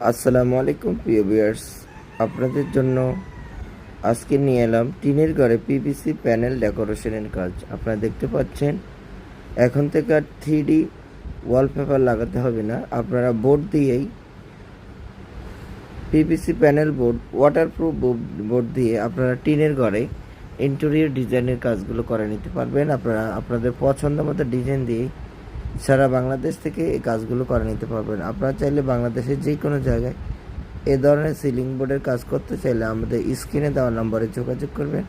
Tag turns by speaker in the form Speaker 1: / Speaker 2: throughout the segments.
Speaker 1: আসসালামু আলাইকুম প্রিয় ভিউয়ার্স, আপনাদের জন্য আজকে নিয়ে এলাম টিনের ঘরে পিভিসি প্যানেল ডেকোরেশনের কাজ। আপনারা দেখতে পাচ্ছেন, এখন থেকে আর 3D ওয়ালপেপার লাগাতে হবে না। আপনারা বোর্ড দিয়েই পিভিসি প্যানেল ওয়াটারপ্রুফ বোর্ড দিয়ে আপনারা টিনের ঘরে ইন্টেরিয়র ডিজাইনের কাজগুলো করে নিতে পারবেন। আপনারা আপনাদের পছন্দ মতো ডিজাইন দিয়েই সারা বাংলাদেশ থেকে এই কাজগুলো করে নিতে পারবেন। আপনারা চাইলে বাংলাদেশের যে কোনো জায়গায় এ ধরনের সিলিং বোর্ডের কাজ করতে চাইলে আমাদের স্ক্রিনে দেওয়া নম্বরে যোগাযোগ করবেন।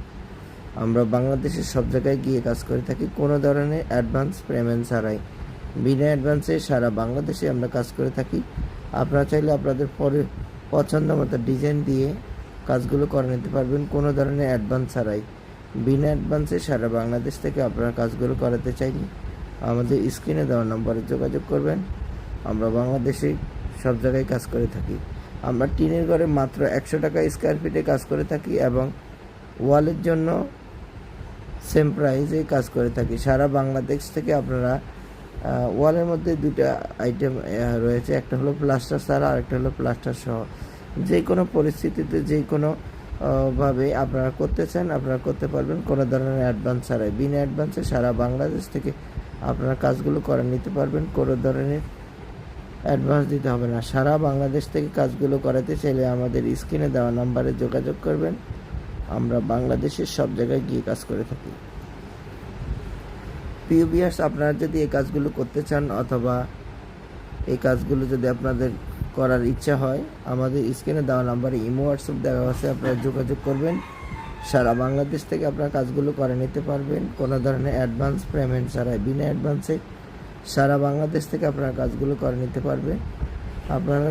Speaker 1: আমরা বাংলাদেশের সব জায়গায় গিয়ে কাজ করে থাকি, কোনো ধরনের অ্যাডভান্স পেমেন্ট ছাড়াই। বিনা অ্যাডভান্সে সারা বাংলাদেশে আমরা কাজ করে থাকি। আপনারা চাইলে আপনাদের পছন্দ মতো ডিজাইন দিয়ে কাজগুলো করে নিতে পারবেন, কোনো ধরনের অ্যাডভান্স ছাড়াই। বিনা অ্যাডভান্সে সারা বাংলাদেশ থেকে আপনারা কাজগুলো করাতে চাইলে আমাদের স্ক্রিনে দেওয়া নম্বরে যোগাযোগ করবেন। আমরা বাংলাদেশে সব জায়গায় কাজ করে থাকি। আমরা টিনের ঘরে মাত্র 100 টাকা স্কোয়ার ফিটে কাজ করে থাকি এবং ওয়ালের জন্য সেম প্রাইসে কাজ করে থাকি। সারা বাংলাদেশ থেকে আপনারা ওয়ালের মধ্যে দুটা আইটেম রয়েছে, একটা হলো প্লাস্টার ছাড়া আর একটা হলো প্লাস্টার সহ। যে কোনো পরিস্থিতিতে যে কোনো ভাবে আপনারা করতে চান আপনারা করতে পারবেন, কোনো ধরনের অ্যাডভান্স ছাড়াই। বিনা অ্যাডভান্সে সারা বাংলাদেশ থেকে আপনারা কাজগুলো করে নিতে পারবেন, কোনো ধরনের অ্যাডভান্স দিতে হবে না। সারা বাংলাদেশ থেকে কাজগুলো করাতে চাইলে আমাদের স্ক্রিনে দেওয়া নাম্বারে যোগাযোগ করবেন। আমরা বাংলাদেশের সব জায়গায় গিয়ে কাজ করে থাকি। প্রিয় ভিউয়ার্স, আপনারা যদি এই কাজগুলো করতে চান অথবা এই কাজগুলো যদি আপনাদের করার ইচ্ছা হয়, আমাদের স্ক্রিনে দেওয়া নাম্বারে ইমো হোয়াটসঅ্যাপ দেওয়া আছে, আপনারা যোগাযোগ করবেন। সারা বাংলাদেশ থেকে আপনারা কাজগুলো করে নিতে পারবেন, কোনো ধরনের অ্যাডভান্স পেমেন্ট ছাড়াই। বিনা অ্যাডভান্সে সারা বাংলাদেশ থেকে আপনারা কাজগুলো করে নিতে পারবেন। আপনারা